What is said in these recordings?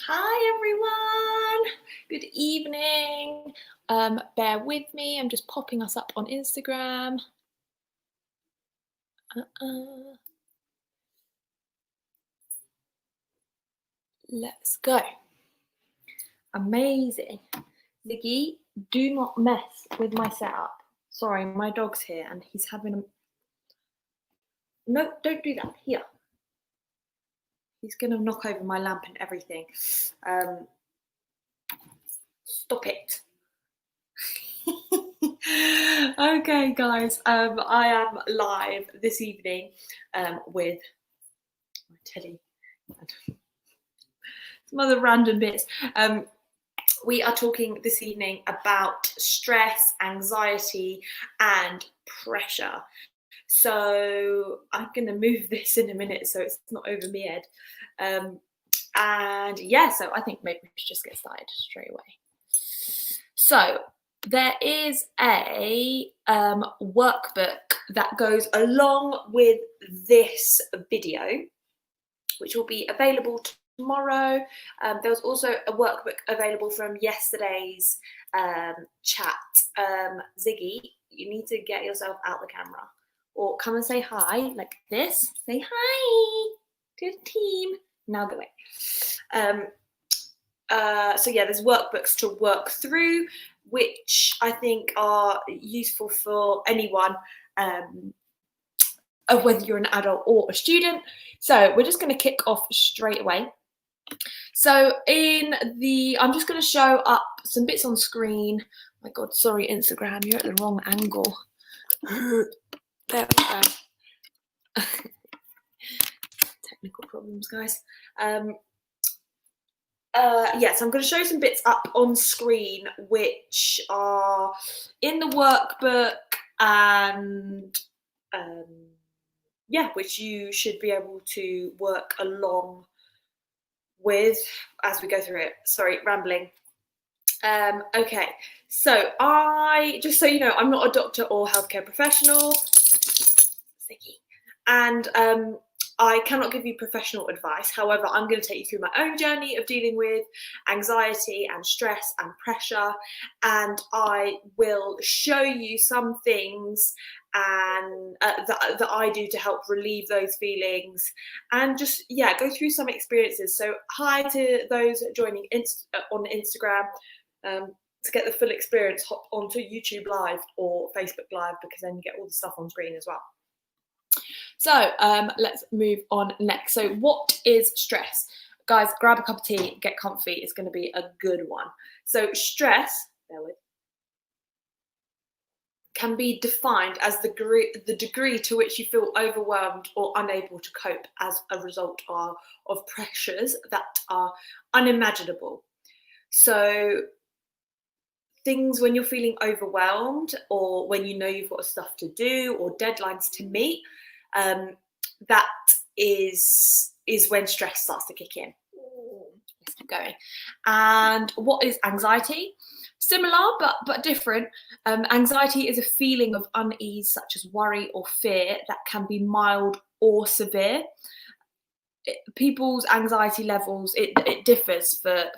Hi everyone, good evening. Bear with me, I'm just popping us up on Instagram. Let's go. Amazing. Ziggy, do not mess with my setup. Sorry, my dog's here and he's having a... No, don't do that, here. He's gonna knock over my lamp and everything. Stop it. Okay guys, I am live this evening with my teddy and some other random bits. We are talking this evening about stress, anxiety and pressure. So I'm going to move this in a minute so it's not over me head. And yeah, so I think maybe we should just get started straight away. So there is a workbook that goes along with this video, which will be available tomorrow. There was also a workbook available from yesterday's chat. Ziggy, you need to get yourself out the camera or come and say hi like this. Say hi to the team. Now go away. So yeah, there's workbooks to work through, which I think are useful for anyone, whether you're an adult or a student. So we're just going to kick off straight away. So I'm just going to show up some bits on screen. Oh my God, sorry, Instagram, you're at the wrong angle. There we go. Technical problems, guys. Yes, I'm going to show some bits up on screen which are in the workbook and which you should be able to work along with as we go through it. Sorry, rambling. Okay, so just so you know, I'm not a doctor or healthcare professional, and I cannot give you professional advice. However, I'm going to take you through my own journey of dealing with anxiety and stress and pressure, and I will show you some things and that I do to help relieve those feelings and just go through some experiences. So hi to those joining on Instagram. To get the full experience, hop onto YouTube Live or Facebook Live, because then you get all the stuff on screen as well. So let's move on next. So what is stress? Guys, grab a cup of tea, get comfy. It's going to be a good one. So stress, can be defined as the degree to which you feel overwhelmed or unable to cope as a result of pressures that are unimaginable. So things when you're feeling overwhelmed, or when you know you've got stuff to do or deadlines to meet, that is when stress starts to kick in. Let's keep going. And what is anxiety? Similar but different. Anxiety is a feeling of unease such as worry or fear that can be mild or severe. People's anxiety levels, it differs for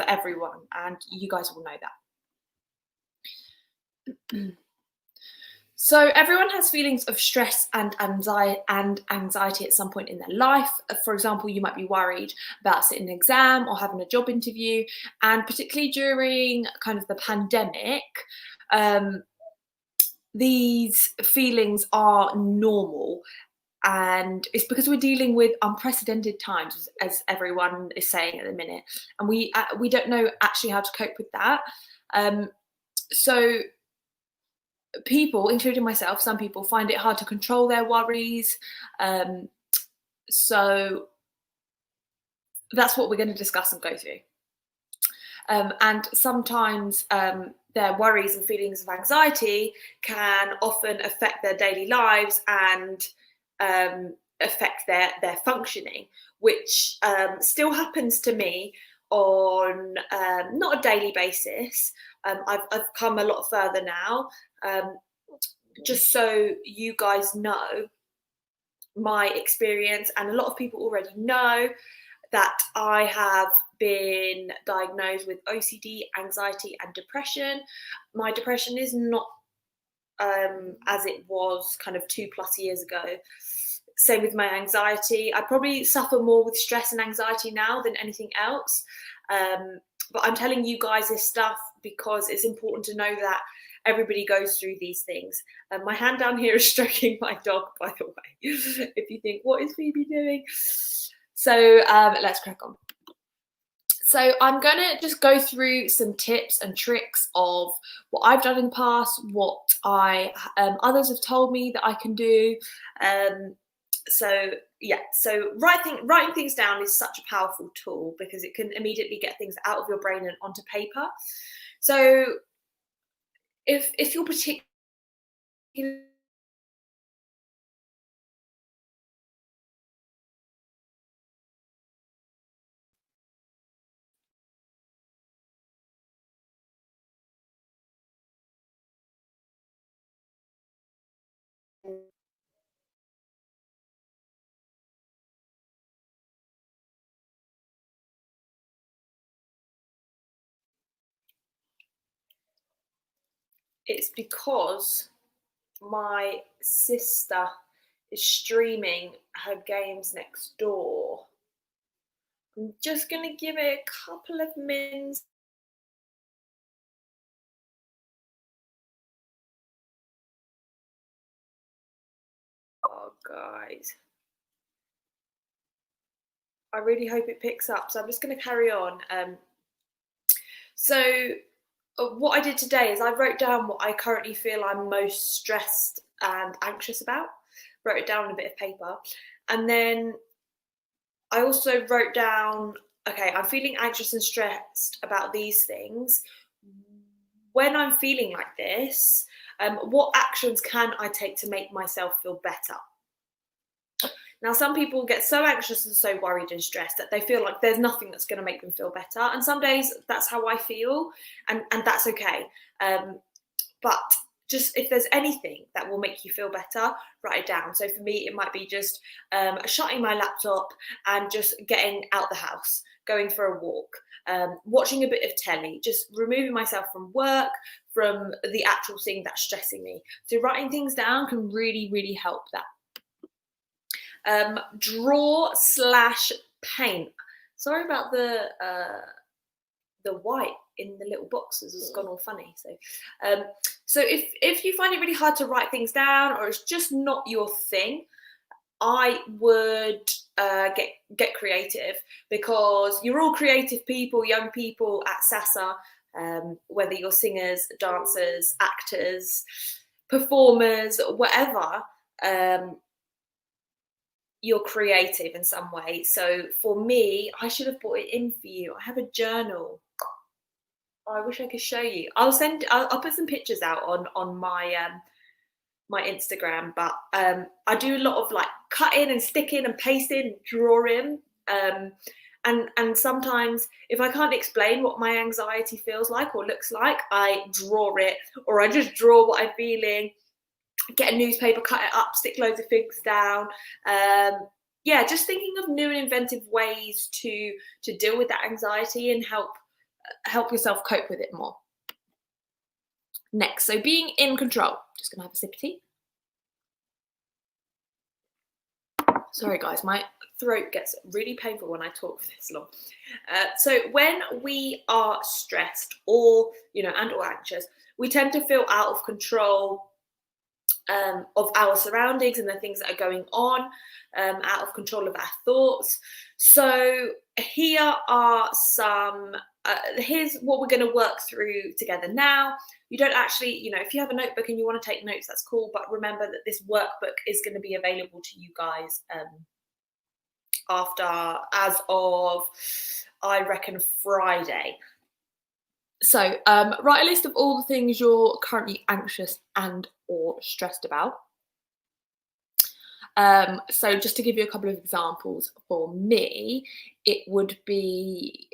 everyone, and you guys will know that. So everyone has feelings of stress and anxiety at some point in their life. For example, you might be worried about sitting an exam or having a job interview, and particularly during kind of the pandemic, these feelings are normal. And it's because we're dealing with unprecedented times, as everyone is saying at the minute, and we don't know actually how to cope with that. So people, including myself, some people find it hard to control their worries. So that's what we're going to discuss and go through. And sometimes their worries and feelings of anxiety can often affect their daily lives and affect their functioning, which still happens to me on not a daily basis. I've come a lot further now. Just so you guys know my experience, and a lot of people already know that I have been diagnosed with OCD, anxiety, and depression. My depression is not as it was kind of 2+ years ago. Same with my anxiety. I probably suffer more with stress and anxiety now than anything else. But I'm telling you guys this stuff because it's important to know that everybody goes through these things. My hand down here is stroking my dog, by the way, if you think, what is Phoebe doing? So let's crack on. So I'm going to just go through some tips and tricks of what I've done in the past, what others have told me that I can do. So writing things down is such a powerful tool because it can immediately get things out of your brain and onto paper. So if you're particularly it's because my sister is streaming her games next door. I'm just going to give it a couple of minutes. Oh, guys. I really hope it picks up. So I'm just going to carry on. What I did today is I wrote down what I currently feel I'm most stressed and anxious about. Wrote it down on a bit of paper. And then I also wrote down, okay, I'm feeling anxious and stressed about these things. When I'm feeling like this, what actions can I take to make myself feel better? Now, some people get so anxious and so worried and stressed that they feel like there's nothing that's going to make them feel better. And some days that's how I feel, and that's okay. But just if there's anything that will make you feel better, write it down. So for me, it might be just shutting my laptop and just getting out the house, going for a walk, watching a bit of telly, just removing myself from work, from the actual thing that's stressing me. So writing things down can really, really help that. Draw/paint. Sorry about the white in the little boxes has gone all funny. So if you find it really hard to write things down or it's just not your thing, I would get creative, because you're all creative people, young people at SASA, whether you're singers, dancers, actors, performers, whatever. You're creative in some way. So for me, I should have brought it in for you. I have a journal. Oh, I wish I could show you. I'll put some pictures out on my my Instagram. But I do a lot of like cutting and sticking and pasting, drawing. And sometimes if I can't explain what my anxiety feels like or looks like, I draw it, or I just draw what I'm feeling. Get a newspaper, cut it up, stick loads of things down. Yeah, just thinking of new and inventive ways to deal with that anxiety and help yourself cope with it more. Next, so being in control. Just gonna have a sip of tea. Sorry guys, my throat gets really painful when I talk for this long. So when we are stressed or anxious, we tend to feel out of control of our surroundings and the things that are going on, out of control of our thoughts. So here are here's what we're going to work through together now. You don't actually, if you have a notebook and you want to take notes, that's cool. But remember that this workbook is going to be available to you guys as of, I reckon, Friday. So write a list of all the things you're currently anxious and or stressed about. So just to give you a couple of examples, for me, it would be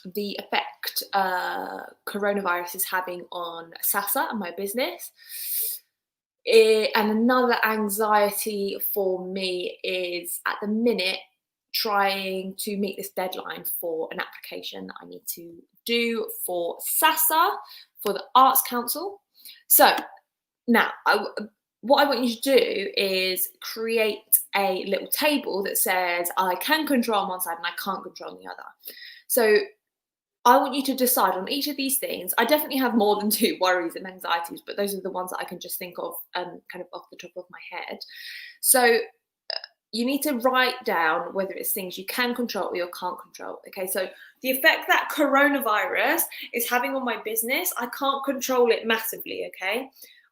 the effect coronavirus is having on SASA and my business. And another anxiety for me is, at the minute, trying to meet this deadline for an application that I need to do for SASA, for the Arts Council. So now, what I want you to do is create a little table that says I can control one side and I can't control the other. So I want you to decide on each of these things. I definitely have more than 2 worries and anxieties, but those are the ones that I can just think of kind of off the top of my head. So you need to write down whether it's things you can control or you can't control. Okay, so the effect that coronavirus is having on my business, I can't control it massively, okay?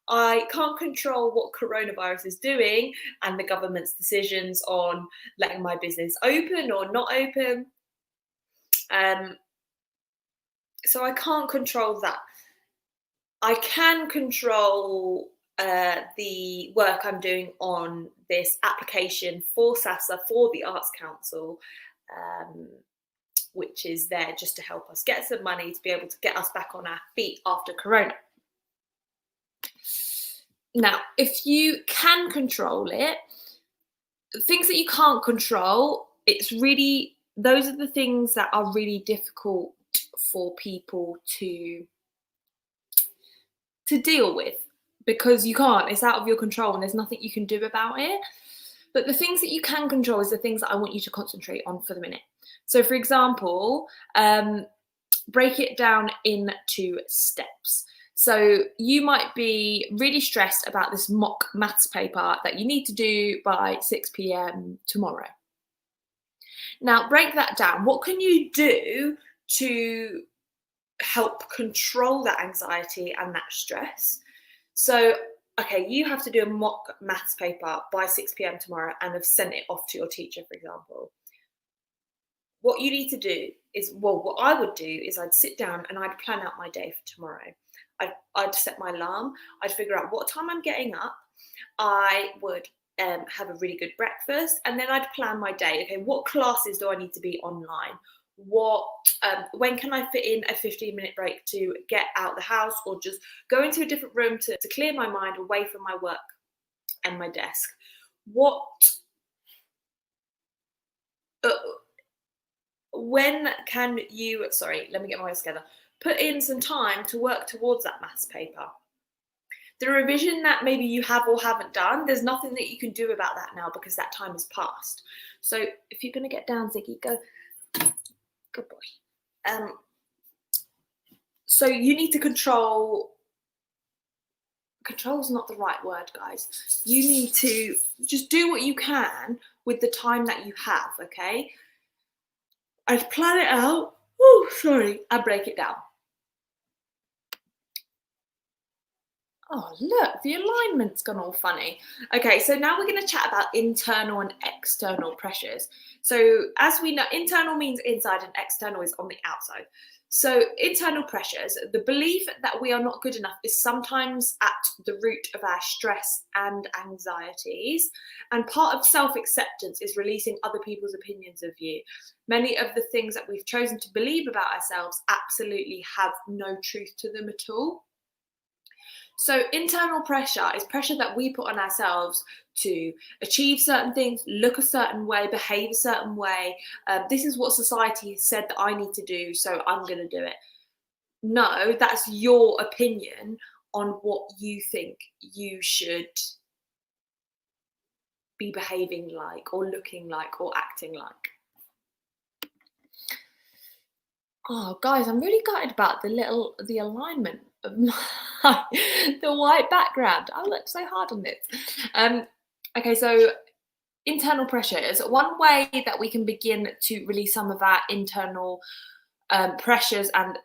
I can't control what coronavirus is doing and the government's decisions on letting my business open or not open. So I can't control that. I can control the work I'm doing on this application for SASA, for the Arts Council, which is there just to help us get some money to be able to get us back on our feet after Corona. Now, if you can control it, things that you can't control, those are the things that are really difficult for people to deal with, because you can't, it's out of your control and there's nothing you can do about it. But the things that you can control is the things that I want you to concentrate on for the minute. So for example, break it down into steps. So you might be really stressed about this mock maths paper that you need to do by 6 p.m. tomorrow. Now break that down. What can you do to help control that anxiety and that stress? So, okay, you have to do a mock maths paper by 6 p.m. tomorrow and have sent it off to your teacher, for example. What you need to do is, what I would do is I'd sit down and I'd plan out my day for tomorrow. I'd set my alarm. I'd figure out what time I'm getting up. I would have a really good breakfast, and then I'd plan my day. Okay, what classes do I need to be online? When can I fit in a 15-minute break to get out the house or just go into a different room to clear my mind away from my work and my desk? When can you, let me get my words together, put in some time to work towards that maths paper? The revision that maybe you have or haven't done, there's nothing that you can do about that now because that time has passed. So if you're going to get down, Ziggy, go. Good boy. So you need to control. Control is not the right word, guys. You need to just do what you can with the time that you have, okay? I'd plan it out. I break it down. Oh, look, the alignment's gone all funny. Okay, so now we're going to chat about internal and external pressures. So as we know, internal means inside and external is on the outside. So internal pressures, the belief that we are not good enough is sometimes at the root of our stress and anxieties. And part of self-acceptance is releasing other people's opinions of you. Many of the things that we've chosen to believe about ourselves absolutely have no truth to them at all. So internal pressure is pressure that we put on ourselves to achieve certain things, look a certain way, behave a certain way. This is what society has said that I need to do, so I'm going to do it. No, that's your opinion on what you think you should be behaving like or looking like or acting like. Oh, guys, I'm really gutted about the alignment of the white background. I worked so hard on this. Okay, so internal pressures. One way that we can begin to release some of our internal pressures and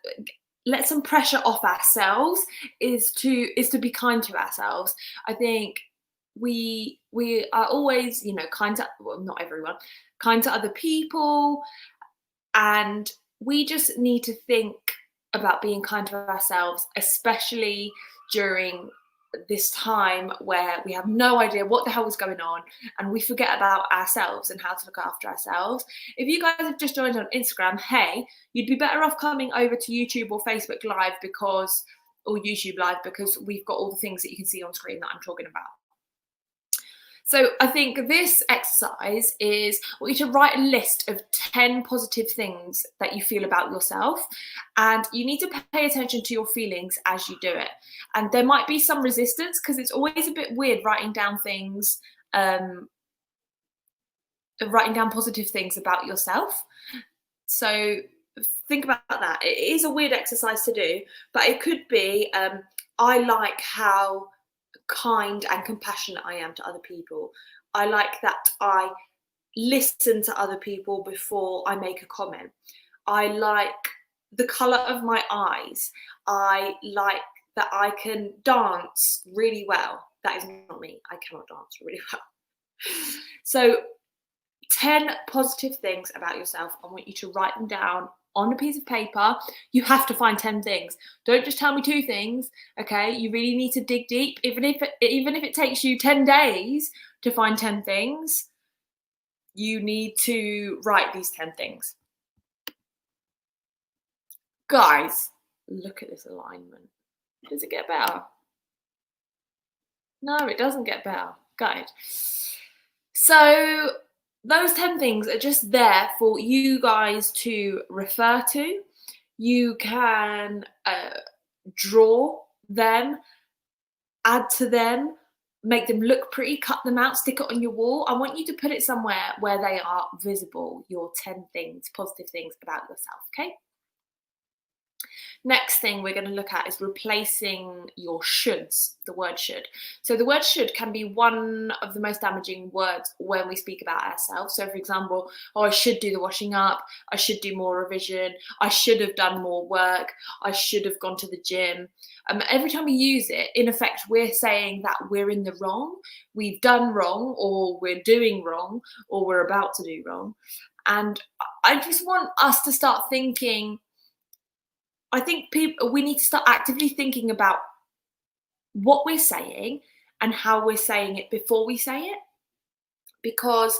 let some pressure off ourselves is to be kind to ourselves. I think we are always, kind to, well, not everyone, kind to other people, and we just need to think about being kind to ourselves, especially during this time where we have no idea what the hell is going on and we forget about ourselves and how to look after ourselves. If you guys have just joined on Instagram, hey, you'd be better off coming over to YouTube or Facebook Live or YouTube Live because we've got all the things that you can see on screen that I'm talking about. So I think this exercise is I want you to write a list of 10 positive things that you feel about yourself. And you need to pay attention to your feelings as you do it. And there might be some resistance because it's always a bit weird writing down things, writing down positive things about yourself. So think about that. It is a weird exercise to do, but it could be I like how kind and compassionate I am to other people. I like that I listen to other people before I make a comment. I like the colour of my eyes. I like that I can dance really well. That is not me. I cannot dance really well. So 10 positive things about yourself. I want you to write them down on a piece of paper. You have to find 10 things. Don't just tell me 2 things, okay? You really need to dig deep. Even if it takes you 10 days to find 10 things, you need to write these 10 things. Guys, look at this alignment. Does it get better? No, it doesn't get better. Good. So those 10 things are just there for you guys to refer to. You can draw them, add to them, make them look pretty, cut them out, stick it on your wall. I want you to put it somewhere where they are visible, your 10 things, positive things about yourself, okay? Next thing we're going to look at is replacing your shoulds, the word should. So the word should can be one of the most damaging words when we speak about ourselves. So for example, oh, I should do the washing up, I should do more revision, I should have done more work, I should have gone to the gym. Every time we use it, in effect, we're saying that we're in the wrong, we've done wrong, or we're doing wrong, or we're about to do wrong. And I just want us to start thinking, I think we need to start actively thinking about what we're saying and how we're saying it before we say it, because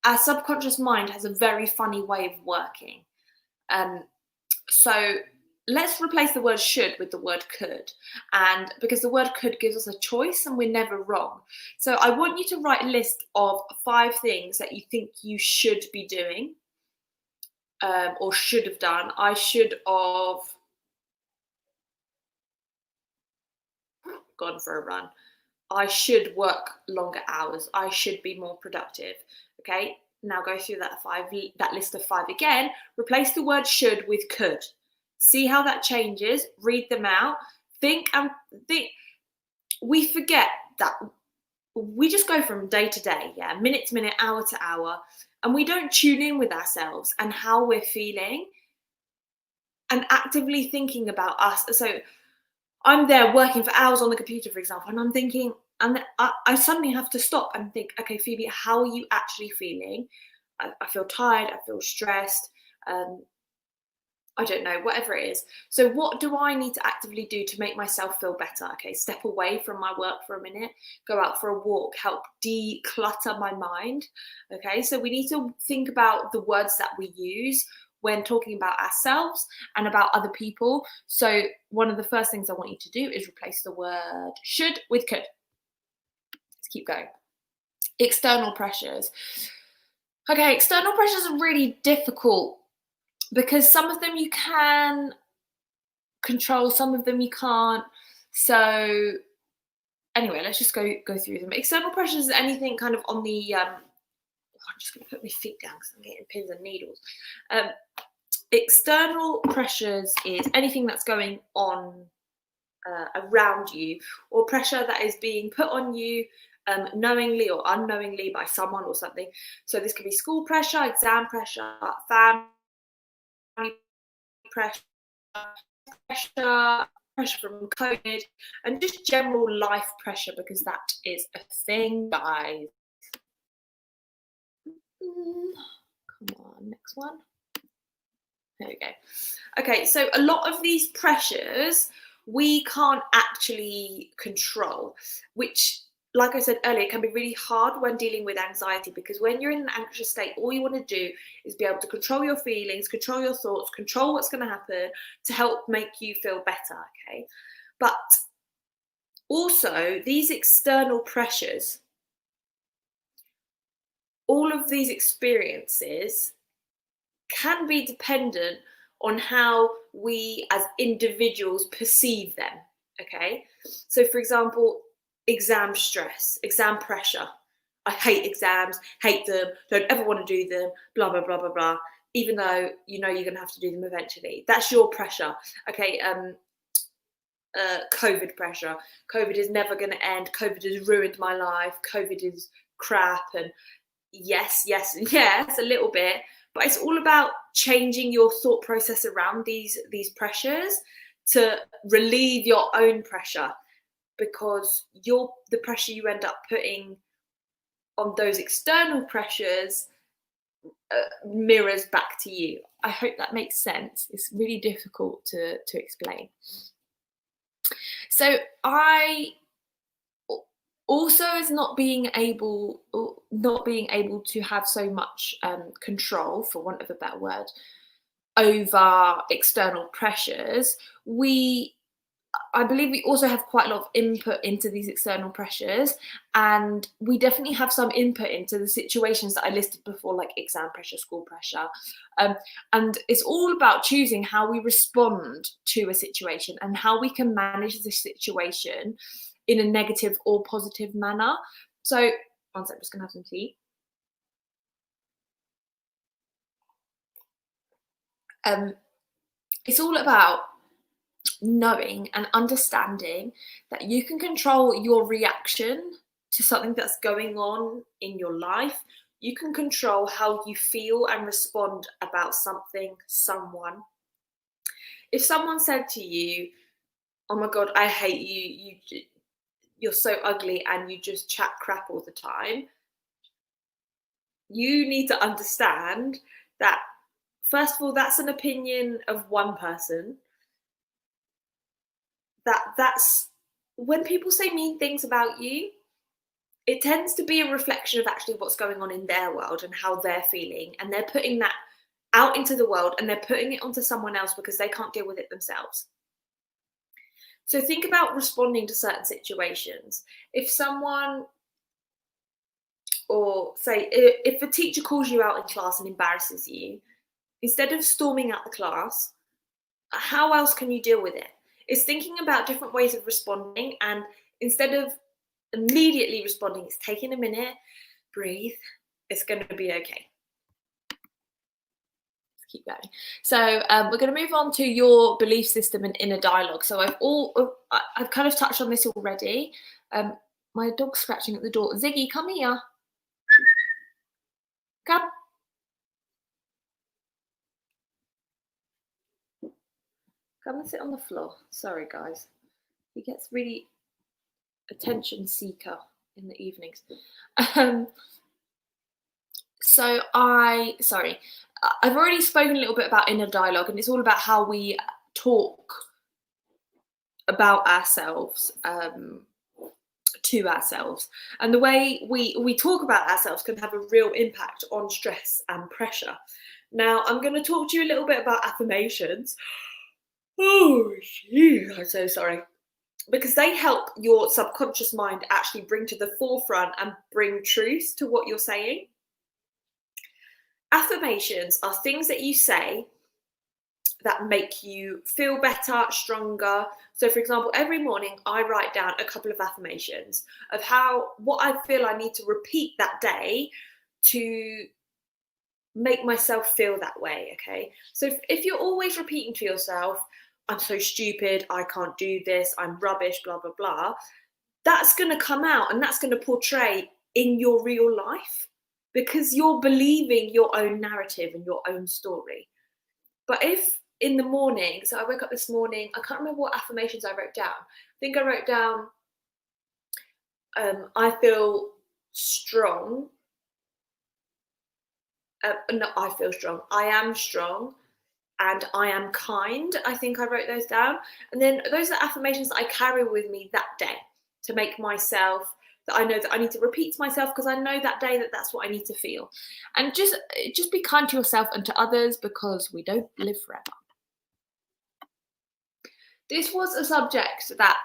our subconscious mind has a very funny way of working. So let's replace the word should with the word could, and because the word could gives us a choice and we're never wrong. So I want you to write a list of 5 things that you think you should be doing. Or should have done. I should have gone for a run. I should work longer hours. I should be more productive. Okay, now go through that list of 5 again. Replace the word should with could. See how that changes. Read them out. Think. We forget that we just go from day to day, minute to minute, hour to hour, and we don't tune in with ourselves and how we're feeling and actively thinking about us. So I'm there working for hours on the computer, for example, and I'm thinking, and I suddenly have to stop and think, okay, Phoebe, how are you actually feeling? I feel tired, I feel stressed, I don't know, whatever it is. So what do I need to actively do to make myself feel better? Okay, step away from my work for a minute, go out for a walk, help declutter my mind. Okay, so we need to think about the words that we use when talking about ourselves and about other people. So one of the first things I want you to do is replace the word should with could. Let's keep going. External pressures. Okay, external pressures are really difficult because some of them you can control, some of them you can't. So anyway, let's just go through them. External pressures is anything kind of on the I'm just going to put my feet down because I'm getting pins and needles. External pressures is anything that's going on around you, or pressure that is being put on you knowingly or unknowingly by someone or something. So this could be school pressure, exam pressure, family pressure, pressure from COVID, and just general life pressure, because that is a thing, guys. Come on, next one. There we go. Okay, so a lot of these pressures we can't actually control, which, like I said earlier, can be really hard when dealing with anxiety, because when you're in an anxious state, all you want to do is be able to control your feelings, control your thoughts, control what's going to happen to help make you feel better, okay? But also, these external pressures all of these experiences can be dependent on how we as individuals perceive them. Okay. So, for example, exam stress, exam pressure. I hate exams, hate them, don't ever want to do them, blah, blah, blah, blah, blah. Even though you know you're going to have to do them eventually. That's your pressure. Okay. COVID pressure. COVID is never going to end. COVID has ruined my life. COVID is crap. And yes, yes, yes, a little bit, but it's all about changing your thought process around these pressures to relieve your own pressure, because the pressure you end up putting on those external pressures mirrors back to you. I hope that makes sense. It's really difficult to explain. So I also, as not being able to have so much control, for want of a better word, over external pressures, I believe we also have quite a lot of input into these external pressures, and we definitely have some input into the situations that I listed before, like exam pressure, school pressure. And it's all about choosing how we respond to a situation and how we can manage the situation in a negative or positive manner. So, one sec, I'm just gonna have some tea. It's all about knowing and understanding that you can control your reaction to something that's going on in your life. You can control how you feel and respond about something, someone. If someone said to you, "Oh my God, I hate you, you're so ugly and you just chat crap all the time," you need to understand that, first of all, that's an opinion of one person. That's when people say mean things about you, it tends to be a reflection of actually what's going on in their world and how they're feeling, and they're putting that out into the world and they're putting it onto someone else because they can't deal with it themselves. So think about responding to certain situations. If someone, or say if a teacher calls you out in class and embarrasses you, instead of storming out the class, how else can you deal with it? It's thinking about different ways of responding, and instead of immediately responding, it's taking a minute, breathe, it's going to be okay. Let's keep going. So we're going to move on to your belief system and inner dialogue. So I've kind of touched on this already. My dog's scratching at the door. Ziggy, come here. Come. Come and sit on the floor. Sorry, guys. He gets really attention seeker in the evenings. I've already spoken a little bit about inner dialogue, and it's all about how we talk about ourselves to ourselves, and the way we talk about ourselves can have a real impact on stress and pressure. Now, I'm going to talk to you a little bit about affirmations. Oh, geez, I'm so sorry. Because they help your subconscious mind actually bring to the forefront and bring truth to what you're saying. Affirmations are things that you say that make you feel better, stronger. So, for example, every morning I write down a couple of affirmations of what I feel I need to repeat that day to make myself feel that way. Okay. So if you're always repeating to yourself, "I'm so stupid, I can't do this, I'm rubbish, blah, blah, blah," that's going to come out and that's going to portray in your real life, because you're believing your own narrative and your own story. But if in the morning, so I woke up this morning, I can't remember what affirmations I wrote down. I think I wrote down, "I feel strong." No, I feel strong. "I am strong." And "I am kind." I think I wrote those down. And then those are affirmations that I carry with me that day to make myself, that I know that I need to repeat to myself, because I know that day that that's what I need to feel. And just be kind to yourself and to others, because we don't live forever. This was a subject that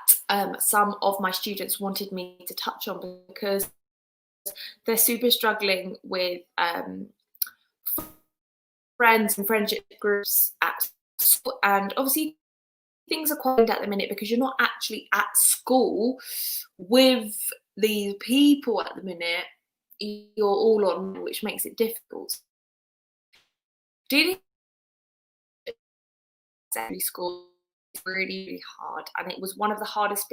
some of my students wanted me to touch on, because they're super struggling with friends and friendship groups at school. And obviously, things are quite at the minute because you're not actually at school with these people at the minute. You're all on, which makes it difficult. Dealing with secondary school is really, really hard, and it was one of the hardest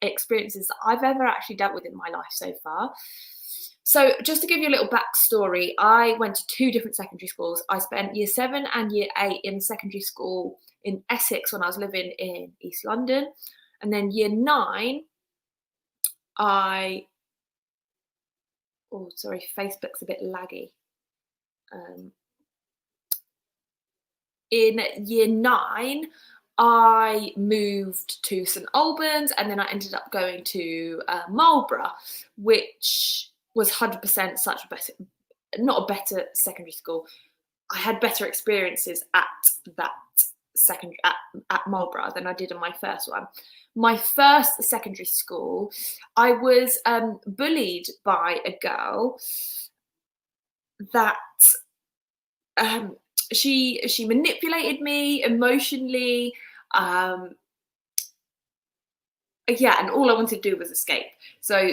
experiences that I've ever actually dealt with in my life so far. So just to give you a little backstory, I went to 2 different secondary schools. I spent year 7 and year 8 in secondary school in Essex when I was living in East London. And then year 9, oh, sorry, Facebook's a bit laggy. In year 9, I moved to St Albans, and then I ended up going to Marlborough, which was 100% such a better, not a better secondary school. I had better experiences at that secondary at Marlborough than I did in my first one. My first secondary school, I was bullied by a girl that she manipulated me emotionally. Yeah, and all I wanted to do was escape. So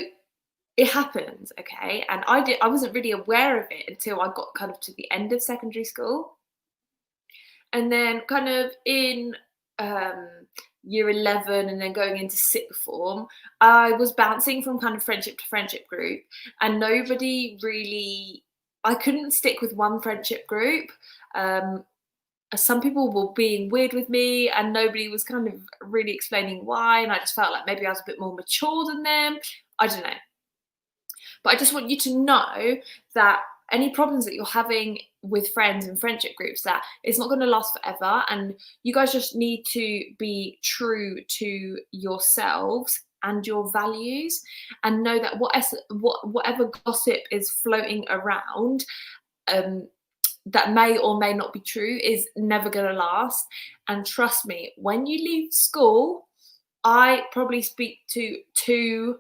it happens, okay? And I wasn't really aware of it until I got kind of to the end of secondary school. And then kind of in year 11 and then going into sixth form, I was bouncing from kind of friendship to friendship group, and nobody really, I couldn't stick with one friendship group. Some people were being weird with me and nobody was kind of really explaining why, and I just felt like maybe I was a bit more mature than them. I don't know. But I just want you to know that any problems that you're having with friends and friendship groups, that it's not going to last forever, and you guys just need to be true to yourselves and your values, and know that whatever gossip is floating around that may or may not be true is never going to last. And trust me, when you leave school, I probably speak to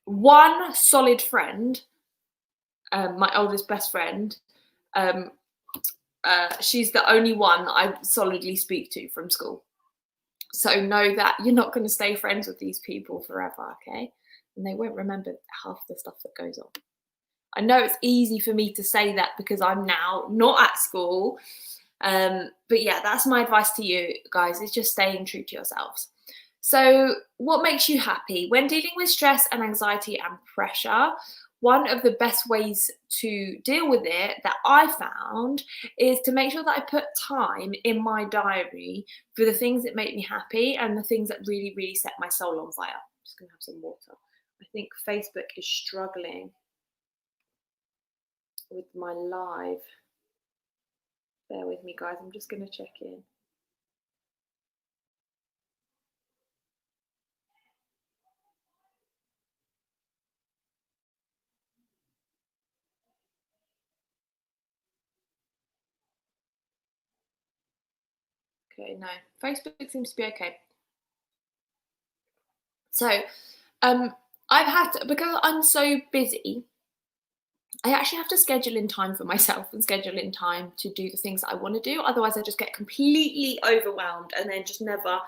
one solid friend, my oldest best friend. She's the only one that I solidly speak to from school. So know that you're not going to stay friends with these people forever, okay? And they won't remember half the stuff that goes on. I know it's easy for me to say that because I'm now not at school. But yeah, that's my advice to you guys, is just staying true to yourselves. So what makes you happy? When dealing with stress and anxiety and pressure, one of the best ways to deal with it that I found is to make sure that I put time in my diary for the things that make me happy and the things that really, really set my soul on fire. I'm just going to have some water. I think Facebook is struggling with my live. Bear with me, guys. I'm just going to check in. Okay, no, Facebook seems to be okay. So I've had to, because I'm so busy, I actually have to schedule in time for myself and schedule in time to do the things that I want to do. Otherwise I just get completely overwhelmed and then just never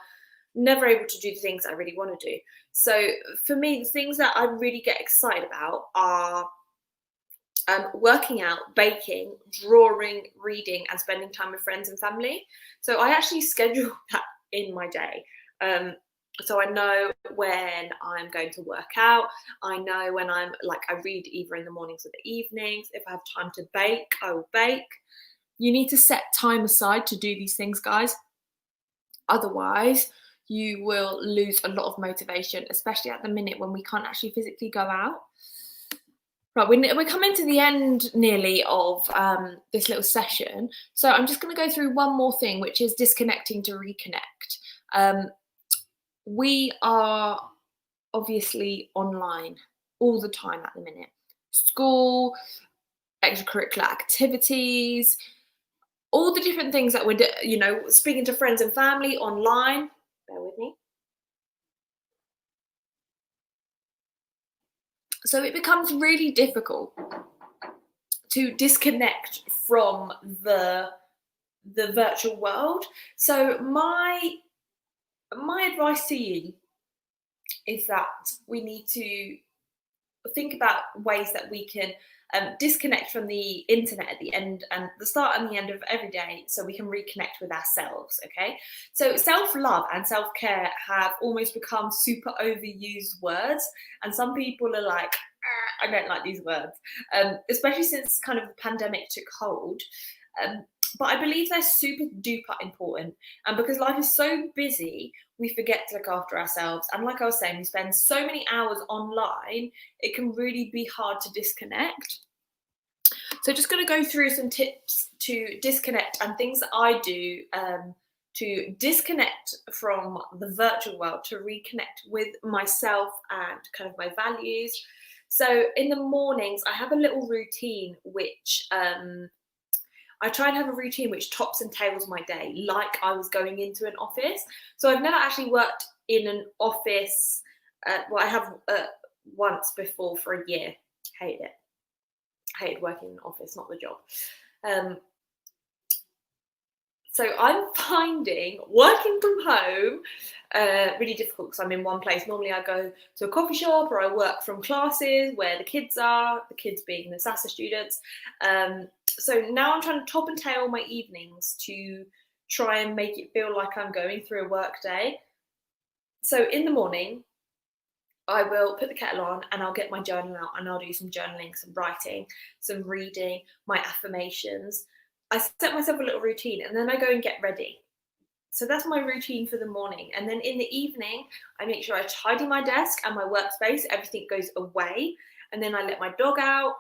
able to do the things I really want to do. So for me, the things that I really get excited about are working out, baking, drawing, reading, and spending time with friends and family. So I actually schedule that in my day. So I know when I'm going to work out. I know when I read either in the mornings or the evenings. If I have time to bake, I will bake. You need to set time aside to do these things, guys. Otherwise, you will lose a lot of motivation, especially at the minute when we can't actually physically go out. Right, we're coming to the end nearly of this little session. So I'm just going to go through one more thing, which is disconnecting to reconnect. We are obviously online all the time at the minute. School, extracurricular activities, all the different things that we're, speaking to friends and family online. Bear with me. So it becomes really difficult to disconnect from the virtual world. So my advice to you is that we need to think about ways that we can disconnect from the internet at the end and the start and the end of every day, so we can reconnect with ourselves. Okay, so self-love and self-care have almost become super overused words, and some people are like, I don't like these words, especially since kind of the pandemic took hold. Um, but I believe they're super duper important. And because life is so busy, we forget to look after ourselves. And like I was saying, we spend so many hours online, it can really be hard to disconnect. So just going to go through some tips to disconnect and things that I do to disconnect from the virtual world, to reconnect with myself and kind of my values. So in the mornings, I have a little routine which I try and have a routine which tops and tails my day, like I was going into an office. So I've never actually worked in an office. Well, I have once before for a year. Hated it. Hated working in an office, not the job. So I'm finding working from home really difficult because I'm in one place. Normally I go to a coffee shop or I work from classes where the kids are, the kids being the SASA students. So now I'm trying to top and tail my evenings to try and make it feel like I'm going through a work day. So in the morning, I will put the kettle on and I'll get my journal out and I'll do some journaling, some writing, some reading, my affirmations. I set myself a little routine and then I go and get ready. So that's my routine for the morning. And then in the evening, I make sure I tidy my desk and my workspace. Everything goes away. And then I let my dog out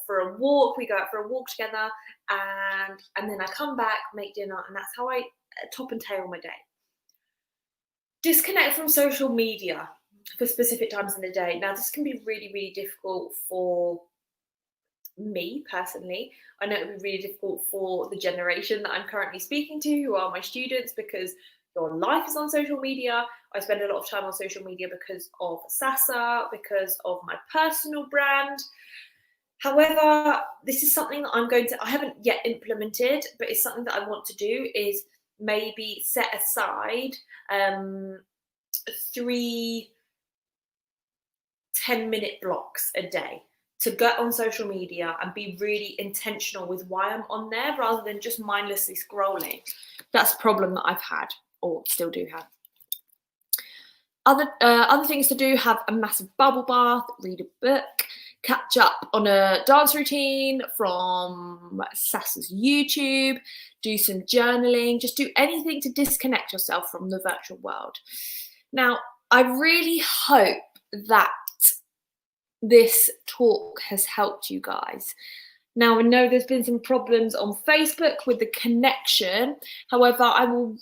for a walk. We go out for a walk together. And then I come back, make dinner. And that's how I top and tail my day. Disconnect from social media for specific times in the day. Now, this can be really, really difficult for me personally. I know it would be really difficult for the generation that I'm currently speaking to, who are my students, because your life is on social media. I spend a lot of time on social media because of SASA, because of my personal brand. However, this is something that I haven't yet implemented, but it's something that I want to do, is maybe set aside 3 10-minute blocks a day to get on social media and be really intentional with why I'm on there rather than just mindlessly scrolling. That's a problem that I've had, or still do have. Other things to do: have a massive bubble bath, read a book, catch up on a dance routine from Sass's YouTube, do some journaling, just do anything to disconnect yourself from the virtual world. Now, I really hope that this talk has helped you guys. Now, I know there's been some problems on Facebook with the connection. However,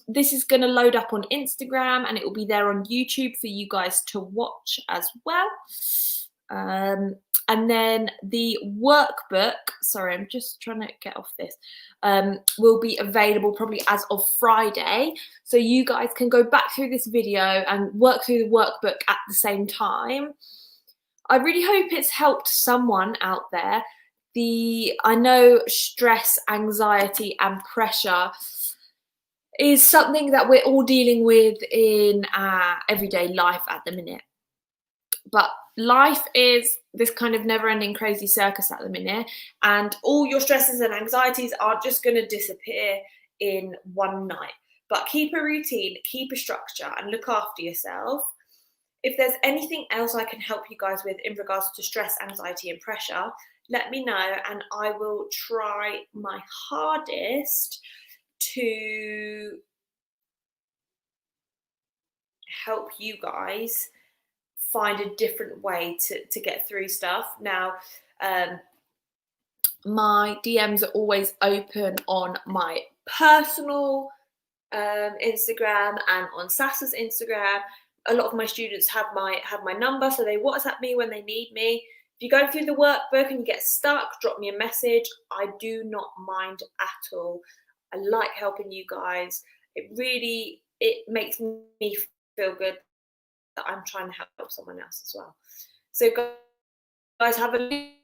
this is going to load up on Instagram and it will be there on YouTube for you guys to watch as well. And then the workbook, sorry, I'm just trying to get off this, will be available probably as of Friday. So you guys can go back through this video and work through the workbook at the same time. I really hope it's helped someone out there. I know stress, anxiety, and pressure is something that we're all dealing with in our everyday life at the minute. But life is this kind of never-ending crazy circus at the minute, and all your stresses and anxieties aren't just going to disappear in one night. But keep a routine, keep a structure, and look after yourself. If there's anything else I can help you guys with in regards to stress, anxiety, and pressure, let me know and I will try my hardest to help you guys find a different way to get through stuff. Now, my DMs are always open on my personal Instagram and on Sasa's Instagram. A lot of my students have my number, so they WhatsApp me when they need me. If you're going through the workbook and you get stuck, drop me a message. I do not mind at all. I like helping you guys. It makes me feel good that I'm trying to help someone else as well. So Guys, have a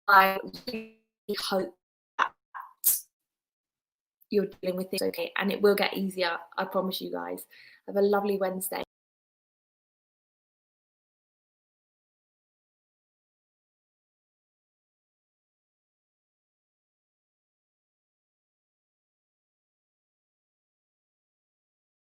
I really hope that you're dealing with things okay, and it will get easier. I promise you guys. Have a lovely Wednesday.